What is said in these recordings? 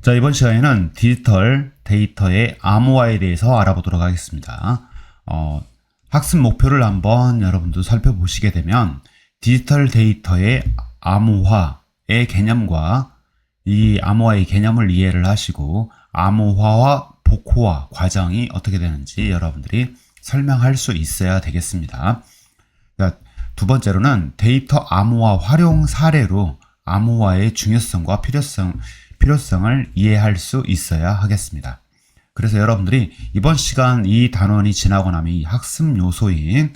자, 이번 시간에는 디지털 데이터의 암호화에 대해서 알아보도록 하겠습니다. 학습 목표를 한번 여러분도 살펴보시게 되면 디지털 데이터의 암호화의 개념과 이 암호화의 개념을 이해를 하시고 암호화와 복호화 과정이 어떻게 되는지 여러분들이 설명할 수 있어야 되겠습니다. 자, 두 번째로는 데이터 암호화 활용 사례로 암호화의 중요성과 필요성을 이해할 수 있어야 하겠습니다. 그래서 여러분들이 이번 시간 이 단원이 지나고 나면 이 학습 요소인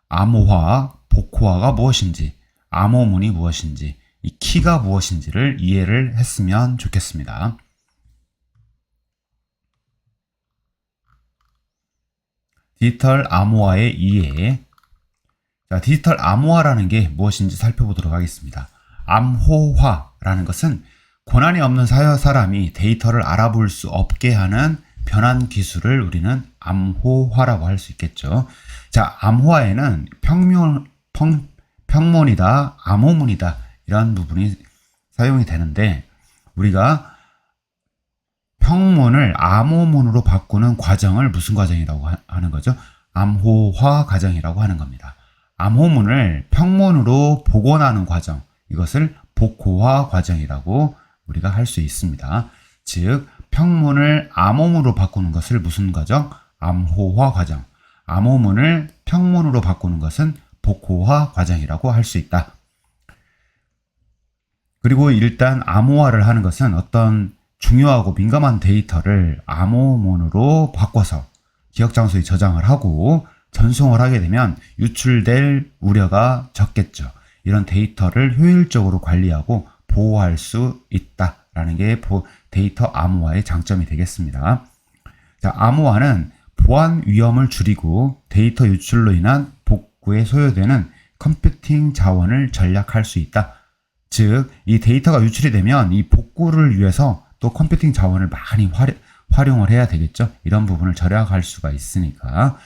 암호화, 복호화가 무엇인지, 암호문이 무엇인지, 이 키가 무엇인지를 이해를 했으면 좋겠습니다. 디지털 암호화의 이해. 자, 디지털 암호화라는 게 무엇인지 살펴보도록 하겠습니다. 암호화라는 것은 고난이 없는 사람이 데이터를 알아볼 수 없게 하는 변환 기술을 우리는 암호화라고 할 수 있겠죠. 자, 암호화에는 평문이다, 암호문이다 이런 부분이 사용이 되는데 우리가 평문을 암호문으로 바꾸는 과정을 무슨 과정이라고 하는 거죠? 암호화 과정이라고 하는 겁니다. 암호문을 평문으로 복원하는 과정, 이것을 복호화 과정이라고 우리가 할 수 있습니다. 즉 평문을 암호문으로 바꾸는 것을 무슨 과정? 암호화 과정. 암호문을 평문으로 바꾸는 것은 복호화 과정이라고 할 수 있다. 그리고 일단 암호화를 하는 것은 어떤 중요하고 민감한 데이터를 암호문으로 바꿔서 기억 장소에 저장을 하고 전송을 하게 되면 유출될 우려가 적겠죠. 이런 데이터를 효율적으로 관리하고 보호할 수 있다라는 게 데이터 암호화의 장점이 되겠습니다. 자, 암호화는 보안 위험을 줄이고 데이터 유출로 인한 복구에 소요되는 컴퓨팅 자원을 절약할 수 있다. 즉, 이 데이터가 유출이 되면 이 복구를 위해서 또 컴퓨팅 자원을 많이 활용을 해야 되겠죠. 이런 부분을 절약할 수가 있으니까.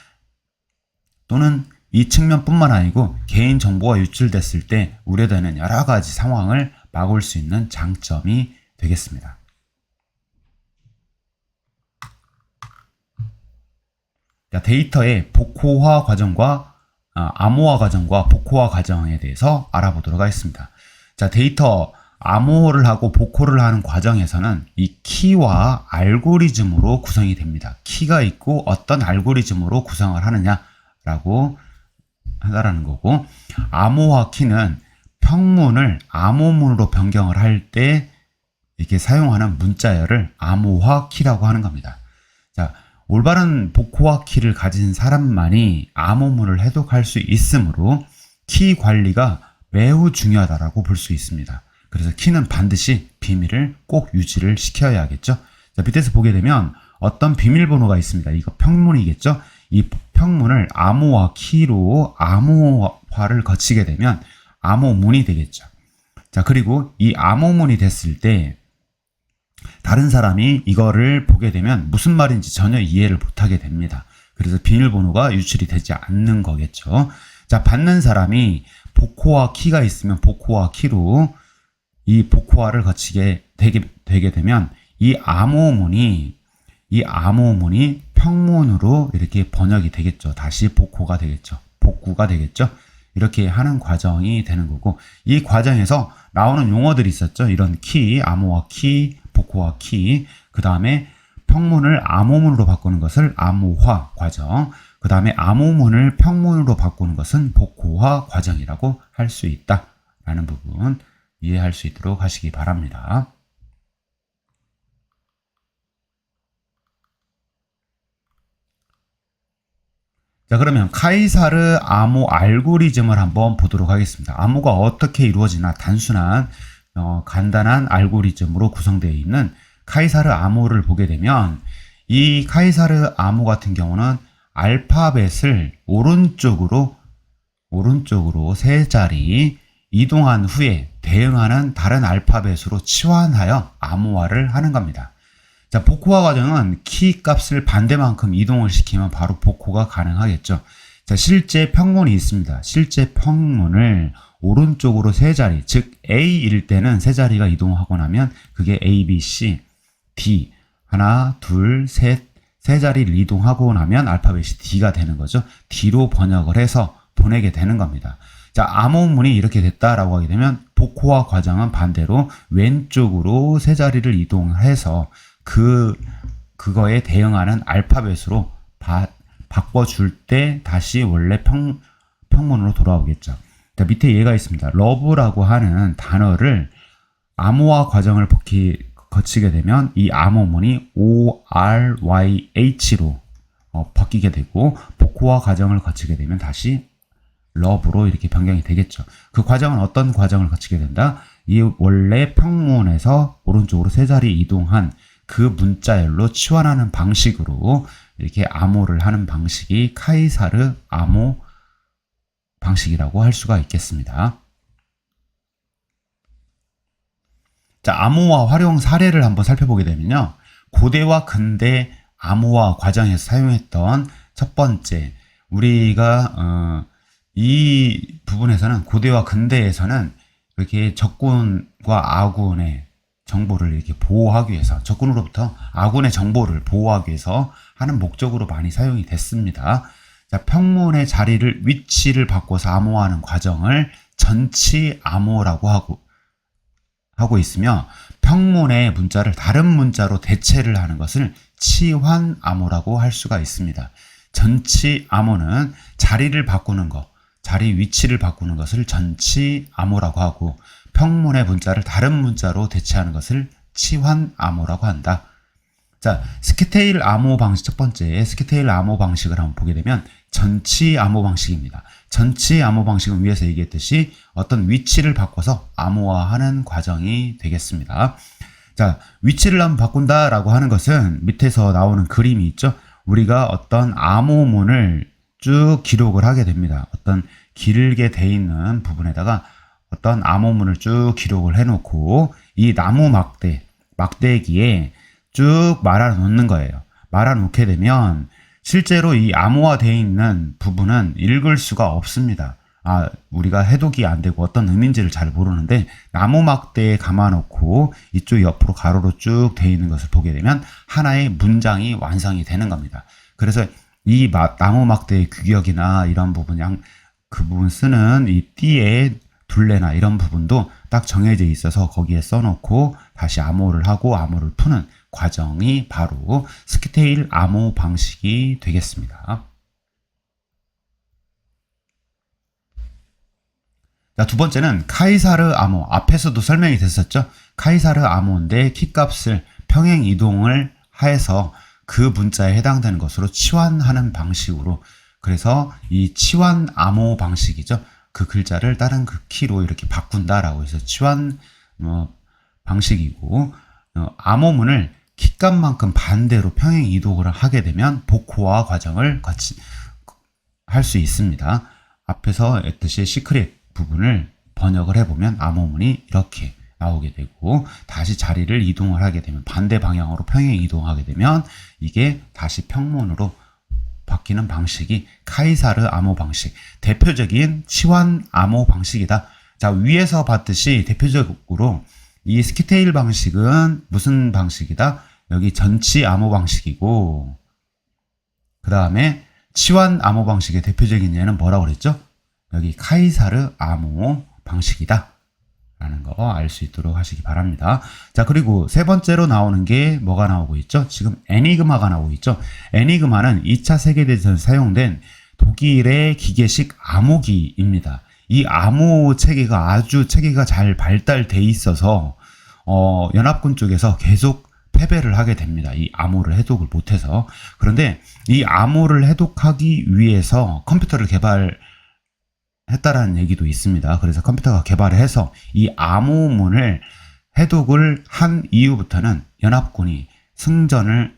또는 이 측면뿐만 아니고 개인 정보가 유출됐을 때 우려되는 여러 가지 상황을 막을 수 있는 장점이 되겠습니다. 자, 데이터의 복호화 과정과 암호화 과정과 복호화 과정에 대해서 알아보도록 하겠습니다. 자, 데이터 암호를 하고 복호를 하는 과정에서는 이 키와 알고리즘으로 구성이 됩니다. 키가 있고 어떤 알고리즘으로 구성을 하느냐라고 하다라는 거고, 암호화 키는 평문을 암호문으로 변경을 할 때 이렇게 사용하는 문자열을 암호화 키라고 하는 겁니다. 자, 올바른 복호화 키를 가진 사람만이 암호문을 해독할 수 있으므로 키 관리가 매우 중요하다라고 볼 수 있습니다. 그래서 키는 반드시 비밀을 꼭 유지를 시켜야겠죠. 자, 밑에서 보게 되면 어떤 비밀번호가 있습니다. 이거 평문이겠죠. 이 평문을 암호화 키로 암호화를 거치게 되면 암호문이 되겠죠. 자, 그리고 이 암호문이 됐을 때 다른 사람이 이거를 보게 되면 무슨 말인지 전혀 이해를 못하게 됩니다. 그래서 비밀번호가 유출이 되지 않는 거겠죠. 자, 받는 사람이 복호화 키가 있으면 복호화 키로 이 복호화를 거치게 되게 되면 이 암호문이 평문으로 이렇게 번역이 되겠죠. 다시 복호가 되겠죠. 복구가 되겠죠. 이렇게 하는 과정이 되는 거고, 이 과정에서 나오는 용어들이 있었죠. 이런 키, 암호화 키, 복호화 키, 그 다음에 평문을 암호문으로 바꾸는 것을 암호화 과정, 그 다음에 암호문을 평문으로 바꾸는 것은 복호화 과정이라고 할 수 있다라는 부분 이해할 수 있도록 하시기 바랍니다. 자, 그러면 카이사르 암호 알고리즘을 한번 보도록 하겠습니다. 암호가 어떻게 이루어지나 단순한 간단한 알고리즘으로 구성되어 있는 카이사르 암호를 보게 되면 이 카이사르 암호 같은 경우는 알파벳을 오른쪽으로 세 자리 이동한 후에 대응하는 다른 알파벳으로 치환하여 암호화를 하는 겁니다. 자, 복호화 과정은 키 값을 반대만큼 이동을 시키면 바로 복호가 가능하겠죠. 자, 실제 평문이 있습니다. 실제 평문을 오른쪽으로 세 자리, 즉 A일 때는 세 자리가 이동하고 나면 그게 A, B, C, D. 하나, 둘, 셋, 세 자리를 이동하고 나면 알파벳이 D가 되는 거죠. D로 번역을 해서 보내게 되는 겁니다. 자, 암호문이 이렇게 됐다라고 하게 되면 복호화 과정은 반대로 왼쪽으로 세 자리를 이동해서 그거에 대응하는 알파벳으로 바꿔줄 때 다시 원래 평문으로 돌아오겠죠. 자, 밑에 얘가 있습니다. 러브라고 하는 단어를 암호화 과정을 거치게 되면 이 암호문이 ORYH로 바뀌게 되고 복호화 과정을 거치게 되면 다시 러브로 이렇게 변경이 되겠죠. 그 과정은 어떤 과정을 거치게 된다? 이 원래 평문에서 오른쪽으로 세 자리 이동한 그 문자열로 치환하는 방식으로 이렇게 암호를 하는 방식이 카이사르 암호 방식이라고 할 수가 있겠습니다. 자, 암호화 활용 사례를 한번 살펴보게 되면요. 고대와 근대 암호화 과정에서 사용했던 첫 번째, 우리가 이 부분에서는 고대와 근대에서는 이렇게 적군과 아군의 정보를 이렇게 보호하기 위해서, 적군으로부터 아군의 정보를 보호하기 위해서 하는 목적으로 많이 사용이 됐습니다. 자, 평문의 위치를 바꿔서 암호화하는 과정을 전치 암호라고 하고 있으며, 평문의 문자를 다른 문자로 대체를 하는 것을 치환 암호라고 할 수가 있습니다. 전치 암호는 자리를 바꾸는 것, 자리 위치를 바꾸는 것을 전치 암호라고 하고, 평문의 문자를 다른 문자로 대체하는 것을 치환 암호라고 한다. 자, 스키테일 암호 방식, 첫 번째 스키테일 암호 방식을 한번 보게 되면 전치 암호 방식입니다. 전치 암호 방식은 위에서 얘기했듯이 어떤 위치를 바꿔서 암호화하는 과정이 되겠습니다. 자, 위치를 한번 바꾼다라고 하는 것은 밑에서 나오는 그림이 있죠. 우리가 어떤 암호문을 쭉 기록을 하게 됩니다. 어떤 길게 돼 있는 부분에다가 어떤 암호문을 쭉 기록을 해놓고 이 나무 막대기에 쭉 말아 놓는 거예요. 말아 놓게 되면 실제로 이 암호화되어 있는 부분은 읽을 수가 없습니다. 우리가 해독이 안 되고 어떤 의미인지를 잘 모르는데, 나무 막대에 감아놓고 이쪽 옆으로 가로로 쭉 되어 있는 것을 보게 되면 하나의 문장이 완성이 되는 겁니다. 그래서 이 나무 막대의 규격이나 이런 부분, 그 부분 쓰는 이 띠의 둘레나 이런 부분도 딱 정해져 있어서 거기에 써놓고 다시 암호를 하고 암호를 푸는 과정이 바로 스키테일 암호 방식이 되겠습니다. 자, 두 번째는 카이사르 암호. 앞에서도 설명이 됐었죠. 카이사르 암호인데 키값을 평행 이동을 해서 그 문자에 해당되는 것으로 치환하는 방식으로, 그래서 이 치환 암호 방식이죠. 그 글자를 다른 그 키로 이렇게 바꾼다라고 해서 치환 방식이고, 암호문을 키값만큼 반대로 평행 이동을 하게 되면 복호화 과정을 할 수 있습니다. 앞에서 했듯이 시크릿 부분을 번역을 해보면 암호문이 이렇게 나오게 되고, 다시 자리를 이동을 하게 되면 반대 방향으로 평행 이동하게 되면 이게 다시 평문으로 바뀌는 방식이 카이사르 암호 방식, 대표적인 치환 암호 방식이다. 자, 위에서 봤듯이 대표적으로 이 스키테일 방식은 무슨 방식이다? 여기 전치 암호 방식이고, 그 다음에 치환 암호 방식의 대표적인 예는 뭐라고 그랬죠? 여기 카이사르 암호 방식이다 라는 거 알 수 있도록 하시기 바랍니다. 자, 그리고 세 번째로 나오는 게 뭐가 나오고 있죠? 지금 에니그마가 나오고 있죠. 에니그마는 2차 세계대전에 사용된 독일의 기계식 암호기입니다. 이 암호 체계가 잘 발달돼 있어서 연합군 쪽에서 계속 패배를 하게 됩니다. 이 암호를 해독을 못해서. 그런데 이 암호를 해독하기 위해서 컴퓨터를 했다라는 얘기도 있습니다. 그래서 컴퓨터가 개발을 해서 이 암호문을 해독을 한 이후부터는 연합군이 승기를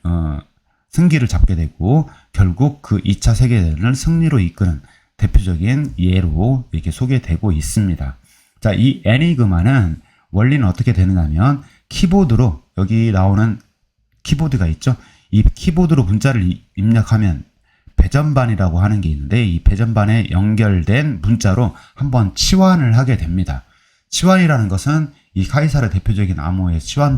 잡게 되고, 결국 그 2차 세계대전을 승리로 이끄는 대표적인 예로 이렇게 소개되고 있습니다. 자, 이 에니그마는 원리는 어떻게 되느냐면, 키보드로, 여기 나오는 키보드가 있죠. 이 키보드로 문자를 입력하면 배전반이라고 하는 게 있는데, 이 배전반에 연결된 문자로 한번 치환을 하게 됩니다. 치환이라는 것은 이 카이사르 대표적인 암호의 치환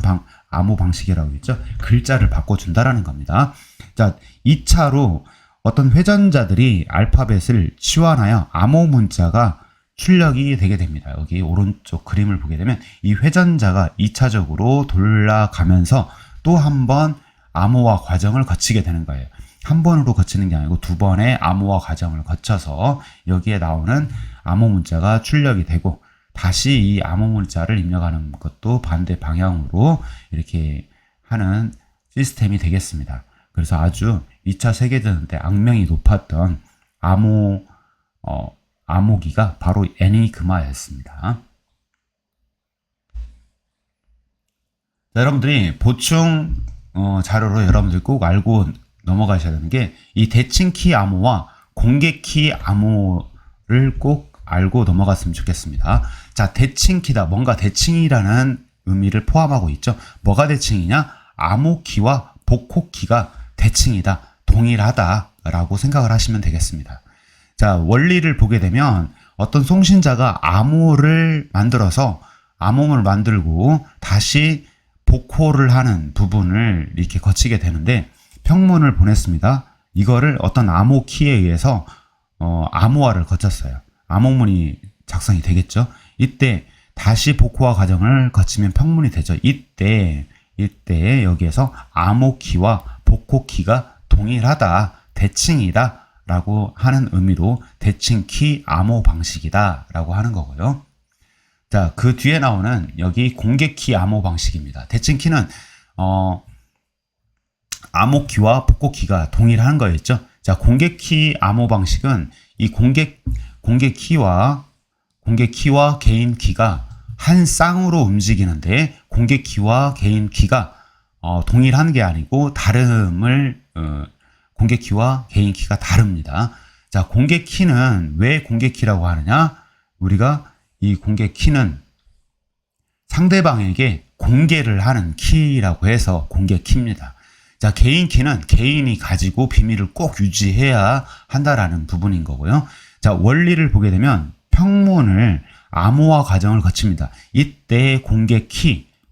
암호 방식이라고 했죠. 글자를 바꿔준다라는 겁니다. 자, 2차로 어떤 회전자들이 알파벳을 치환하여 암호 문자가 출력이 되게 됩니다. 여기 오른쪽 그림을 보게 되면 이 회전자가 2차적으로 돌아가면서 또 한 번 암호화 과정을 거치게 되는 거예요. 한 번으로 거치는 게 아니고 두 번의 암호화 과정을 거쳐서 여기에 나오는 암호 문자가 출력이 되고 다시 이 암호 문자를 입력하는 것도 반대 방향으로 이렇게 하는 시스템이 되겠습니다. 그래서 아주 2차 세계대전 때 악명이 높았던 암호기가 바로 에니그마였습니다. 자, 여러분들이 보충 자료로 여러분들 꼭 알고 넘어가셔야 되는 게 이 대칭키 암호와 공개키 암호를 꼭 알고 넘어갔으면 좋겠습니다. 자, 대칭키다. 뭔가 대칭이라는 의미를 포함하고 있죠. 뭐가 대칭이냐? 암호키와 복호키가 대칭이다. 동일하다라고 생각을 하시면 되겠습니다. 자, 원리를 보게 되면 어떤 송신자가 암호를 만들고 다시 복호를 하는 부분을 이렇게 거치게 되는데 평문을 보냈습니다. 이거를 어떤 암호 키에 의해서 암호화를 거쳤어요. 암호문이 작성이 되겠죠. 이때 다시 복호화 과정을 거치면 평문이 되죠. 이때 여기에서 암호 키와 복호 키가 동일하다, 대칭이다 라고 하는 의미로 대칭키 암호 방식이다 라고 하는 거고요. 자, 그 뒤에 나오는 여기 공개키 암호 방식입니다. 대칭키는 암호키와 복호키가 동일한 거였죠. 자, 공개키 암호 방식은 이 공개키와 개인키가 한 쌍으로 움직이는데 공개키와 개인키가 동일한 게 아니고 공개키와 개인키가 다릅니다. 자, 공개키는 왜 공개키라고 하느냐? 우리가 이 공개키는 상대방에게 공개를 하는 키라고 해서 공개키입니다. 자, 개인키는 개인이 가지고 비밀을 꼭 유지해야 한다라는 부분인 거고요. 자, 원리를 보게 되면 평문을 암호화 과정을 거칩니다. 이때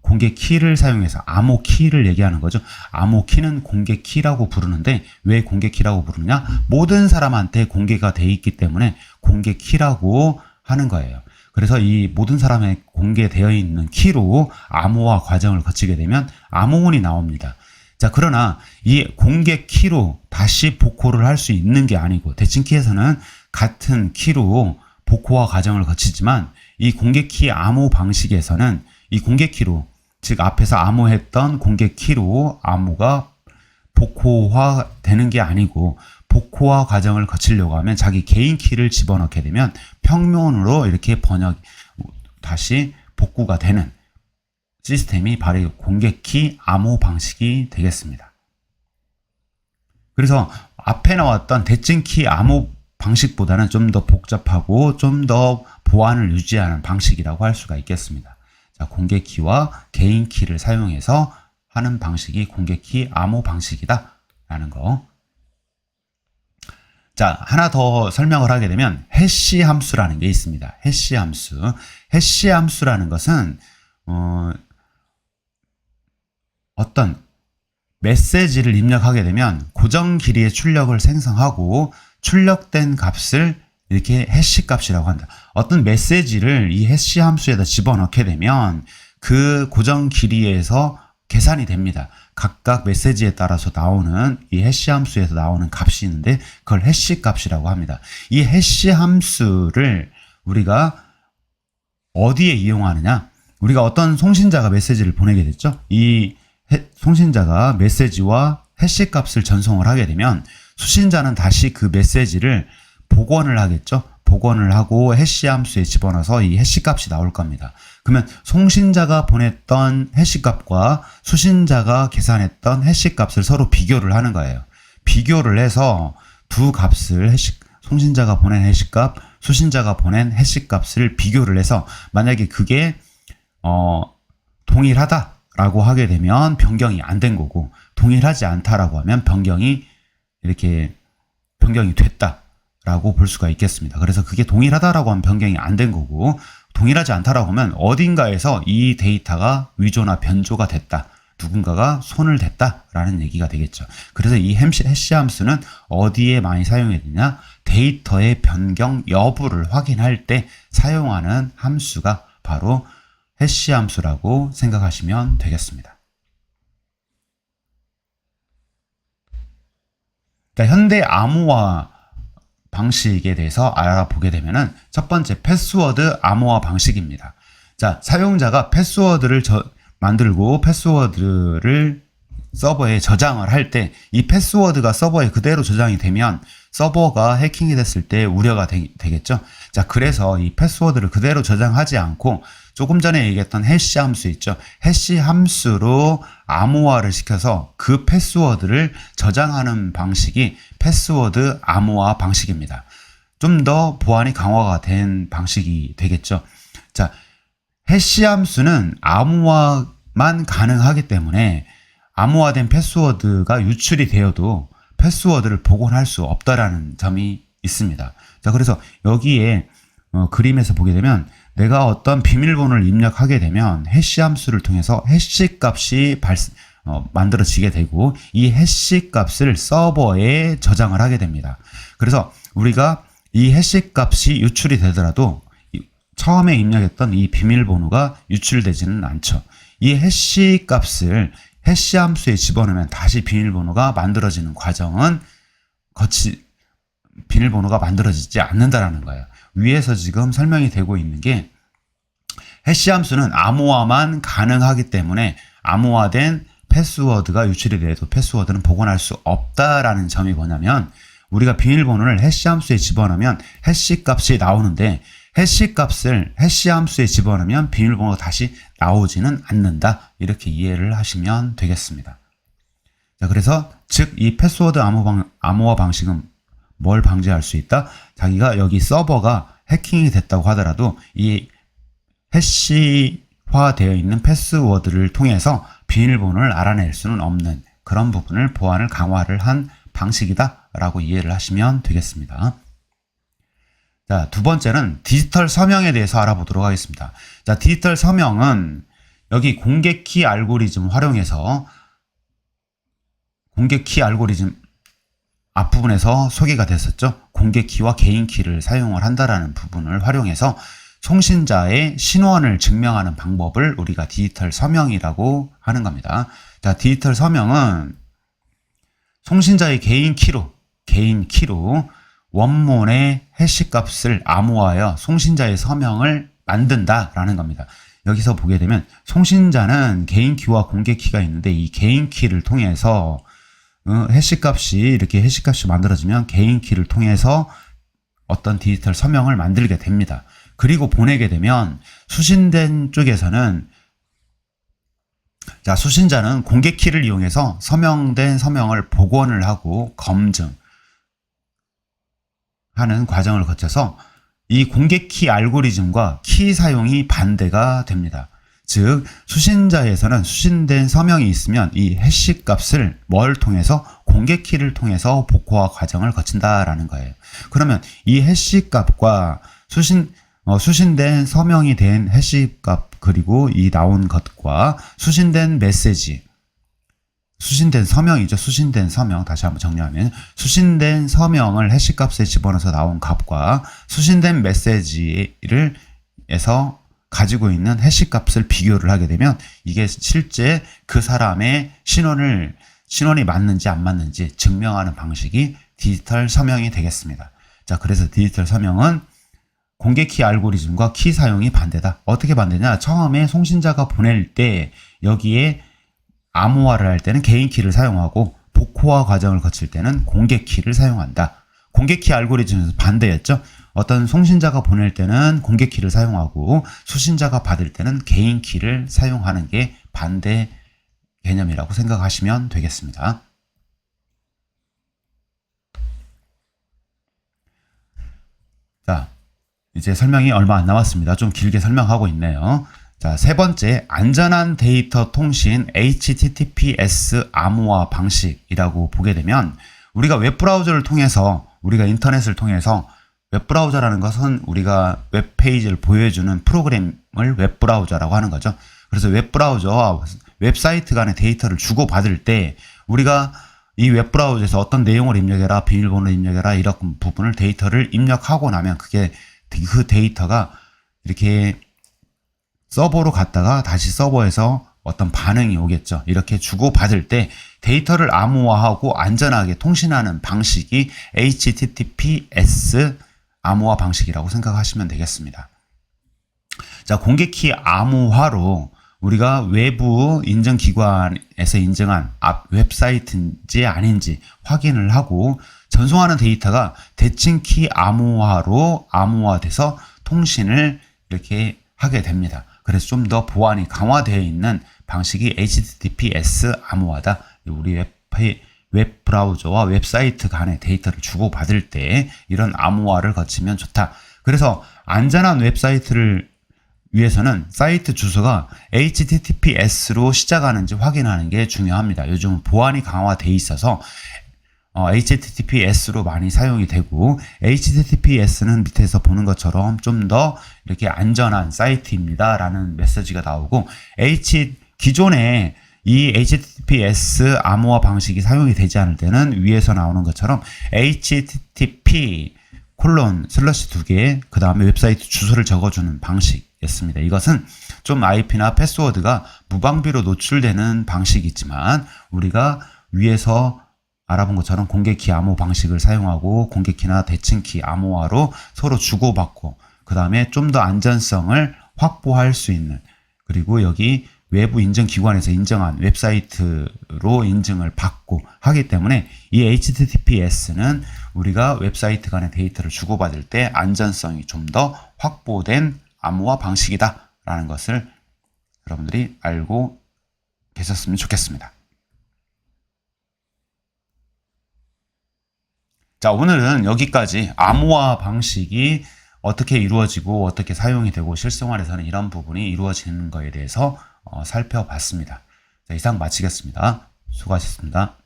공개키를 사용해서 암호키를 얘기하는 거죠. 암호키는 공개키라고 부르는데 왜 공개키라고 부르느냐? 모든 사람한테 공개가 돼 있기 때문에 공개키라고 하는 거예요. 그래서 이 모든 사람에 공개되어 있는 키로 암호화 과정을 거치게 되면 암호문이 나옵니다. 자, 그러나 이 공개 키로 다시 복호를 할 수 있는 게 아니고 대칭키에서는 같은 키로 복호화 과정을 거치지만 이 공개 키 암호 방식에서는 이 공개 키로, 즉 앞에서 암호했던 공개 키로 암호가 복호화 되는 게 아니고 복호화 과정을 거치려고 하면 자기 개인 키를 집어넣게 되면 평면으로 이렇게 다시 복구가 되는 시스템이 바로 공개키 암호 방식이 되겠습니다. 그래서 앞에 나왔던 대칭키 암호 방식보다는 좀 더 복잡하고 좀 더 보안을 유지하는 방식이라고 할 수가 있겠습니다. 자, 공개키와 개인키를 사용해서 하는 방식이 공개키 암호 방식이다 라는 거. 자, 하나 더 설명을 하게 되면 해시 함수라는 게 있습니다. 해시 함수. 해시 함수라는 것은 어떤 메시지를 입력하게 되면 고정 길이의 출력을 생성하고 출력된 값을 이렇게 해시 값이라고 한다. 어떤 메시지를 이 해시 함수에다 집어넣게 되면 그 고정 길이에서 계산이 됩니다. 각각 메시지에 따라서 나오는 이 해시 함수에서 나오는 값이 있는데 그걸 해시 값이라고 합니다. 이 해시 함수를 우리가 어디에 이용하느냐? 우리가 어떤 송신자가 메시지를 보내게 됐죠? 이 송신자가 메시지와 해시 값을 전송을 하게 되면 수신자는 다시 그 메시지를 복원을 하겠죠? 복원을 하고 해시 함수에 집어넣어서 이 해시 값이 나올 겁니다. 그러면 송신자가 보냈던 해시 값과 수신자가 계산했던 해시 값을 서로 비교를 하는 거예요. 비교를 해서 두 값을 송신자가 보낸 해시 값, 수신자가 보낸 해시 값을 비교를 해서 만약에 그게 동일하다라고 하게 되면 변경이 안 된 거고 동일하지 않다라고 하면 변경이 됐다라고 볼 수가 있겠습니다. 그래서 그게 동일하다라고 하면 변경이 안 된 거고 동일하지 않다라고 하면 어딘가에서 이 데이터가 위조나 변조가 됐다. 누군가가 손을 댔다라는 얘기가 되겠죠. 그래서 이 해시 함수는 어디에 많이 사용이 되냐? 데이터의 변경 여부를 확인할 때 사용하는 함수가 바로 해시 함수라고 생각하시면 되겠습니다. 자, 현대 암호화 방식에 대해서 알아보게 되면은 첫 번째 패스워드 암호화 방식입니다. 자, 사용자가 패스워드를 만들고 패스워드를 서버에 저장을 할 때 이 패스워드가 서버에 그대로 저장이 되면 서버가 해킹이 됐을 때 우려가 되겠죠. 자, 그래서 이 패스워드를 그대로 저장하지 않고 조금 전에 얘기했던 해시 함수 있죠. 해시 함수로 암호화를 시켜서 그 패스워드를 저장하는 방식이 패스워드 암호화 방식입니다. 좀 더 보안이 강화가 된 방식이 되겠죠. 자, 해시 함수는 암호화만 가능하기 때문에 암호화된 패스워드가 유출이 되어도 패스워드를 복원할 수 없다라는 점이 있습니다. 자, 그래서 여기에 그림에서 보게 되면 내가 어떤 비밀번호를 입력하게 되면 해시 함수를 통해서 해시 값이 만들어지게 되고 이 해시 값을 서버에 저장을 하게 됩니다. 그래서 우리가 이 해시 값이 유출이 되더라도 처음에 입력했던 이 비밀번호가 유출되지는 않죠. 이 해시 값을 해시 함수에 집어넣으면 다시 비밀번호가 만들어지는 과정은 비밀번호가 만들어지지 않는다라는 거예요. 위에서 지금 설명이 되고 있는 게 해시 함수는 암호화만 가능하기 때문에 암호화된 패스워드가 유출이 돼도 패스워드는 복원할 수 없다라는 점이 뭐냐면 우리가 비밀번호를 해시 함수에 집어넣으면 해시 값이 나오는데 해시 값을 해시 함수에 집어넣으면 비밀번호가 다시 나오지는 않는다. 이렇게 이해를 하시면 되겠습니다. 자, 그래서 즉 이 패스워드 암호화 방식은 뭘 방지할 수 있다? 자기가 여기 서버가 해킹이 됐다고 하더라도 이 해시화되어 있는 패스워드를 통해서 비밀번호를 알아낼 수는 없는 그런 부분을 보안을 강화를 한 방식이다 라고 이해를 하시면 되겠습니다. 자, 두 번째는 디지털 서명에 대해서 알아보도록 하겠습니다. 자, 디지털 서명은 여기 공개키 알고리즘 활용해서 공개키 알고리즘 앞부분에서 소개가 됐었죠. 공개키와 개인키를 사용을 한다라는 부분을 활용해서 송신자의 신원을 증명하는 방법을 우리가 디지털 서명이라고 하는 겁니다. 자, 디지털 서명은 송신자의 개인키로 원문의 해시 값을 암호하여 송신자의 서명을 만든다라는 겁니다. 여기서 보게 되면 송신자는 개인키와 공개키가 있는데 이 개인키를 통해서 이렇게 해시값이 만들어지면 개인키를 통해서 어떤 디지털 서명을 만들게 됩니다. 그리고 보내게 되면 수신된 쪽에서는 수신자는 공개키를 이용해서 서명된 서명을 복원을 하고 검증하는 과정을 거쳐서 이 공개키 알고리즘과 키 사용이 반대가 됩니다. 즉 수신자에서는 수신된 서명이 있으면 이 해시 값을 뭘 통해서 공개키를 통해서 복호화 과정을 거친다라는 거예요. 그러면 이 해시 값과 수신된 서명이 된 해시 값 그리고 이 나온 것과 수신된 메시지 수신된 서명이죠. 수신된 서명 다시 한번 정리하면 수신된 서명을 해시 값에 집어넣어서 나온 값과 수신된 메시지를 에서 가지고 있는 해시 값을 비교를 하게 되면 이게 실제 그 사람의 신원이 맞는지 안 맞는지 증명하는 방식이 디지털 서명이 되겠습니다. 자, 그래서 디지털 서명은 공개키 알고리즘과 키 사용이 반대다. 어떻게 반대냐? 처음에 송신자가 보낼 때 여기에 암호화를 할 때는 개인키를 사용하고 복호화 과정을 거칠 때는 공개키를 사용한다. 공개키 알고리즘은 반대였죠. 어떤 송신자가 보낼 때는 공개키를 사용하고 수신자가 받을 때는 개인키를 사용하는 게 반대 개념이라고 생각하시면 되겠습니다. 자, 이제 설명이 얼마 안 남았습니다. 좀 길게 설명하고 있네요. 자, 세 번째, 안전한 데이터 통신 HTTPS 암호화 방식이라고 보게 되면 우리가 웹브라우저를 통해서 우리가 인터넷을 통해서 웹브라우저라는 것은 우리가 웹페이지를 보여주는 프로그램을 웹브라우저라고 하는 거죠. 그래서 웹브라우저와 웹사이트 간의 데이터를 주고받을 때 우리가 이 웹브라우저에서 어떤 내용을 입력해라, 비밀번호 입력해라 이런 부분을 데이터를 입력하고 나면 그 데이터가 이렇게 서버로 갔다가 다시 서버에서 어떤 반응이 오겠죠. 이렇게 주고받을 때 데이터를 암호화하고 안전하게 통신하는 방식이 HTTPS 암호화 방식이라고 생각하시면 되겠습니다. 자, 공개키 암호화로 우리가 외부 인증기관에서 인증한 웹사이트인지 아닌지 확인을 하고 전송하는 데이터가 대칭키 암호화로 암호화돼서 통신을 이렇게 하게 됩니다. 그래서 좀 더 보안이 강화되어 있는 방식이 HTTPS 암호화다. 우리 웹 브라우저와 웹사이트 간의 데이터를 주고받을 때 이런 암호화를 거치면 좋다. 그래서 안전한 웹사이트를 위해서는 사이트 주소가 HTTPS로 시작하는지 확인하는 게 중요합니다. 요즘 보안이 강화되어 있어서 HTTPS로 많이 사용이 되고 HTTPS는 밑에서 보는 것처럼 좀 더 이렇게 안전한 사이트입니다 라는 메시지가 나오고 기존에 이 HTTPS 암호화 방식이 사용이 되지 않을 때는 위에서 나오는 것처럼 HTTP // 두 개, 그 다음에 웹사이트 주소를 적어주는 방식이었습니다. 이것은 좀 IP나 패스워드가 무방비로 노출되는 방식이지만 우리가 위에서 알아본 것처럼 공개키 암호 방식을 사용하고 공개키나 대칭키 암호화로 서로 주고받고 그 다음에 좀 더 안전성을 확보할 수 있는, 그리고 여기 외부 인증기관에서 인정한 웹사이트로 인증을 받고 하기 때문에 이 HTTPS는 우리가 웹사이트 간의 데이터를 주고받을 때 안전성이 좀 더 확보된 암호화 방식이다 라는 것을 여러분들이 알고 계셨으면 좋겠습니다. 자, 오늘은 여기까지 암호화 방식이 어떻게 이루어지고 어떻게 사용이 되고 실생활에서는 이런 부분이 이루어지는 것에 대해서 살펴봤습니다. 자, 이상 마치겠습니다. 수고하셨습니다.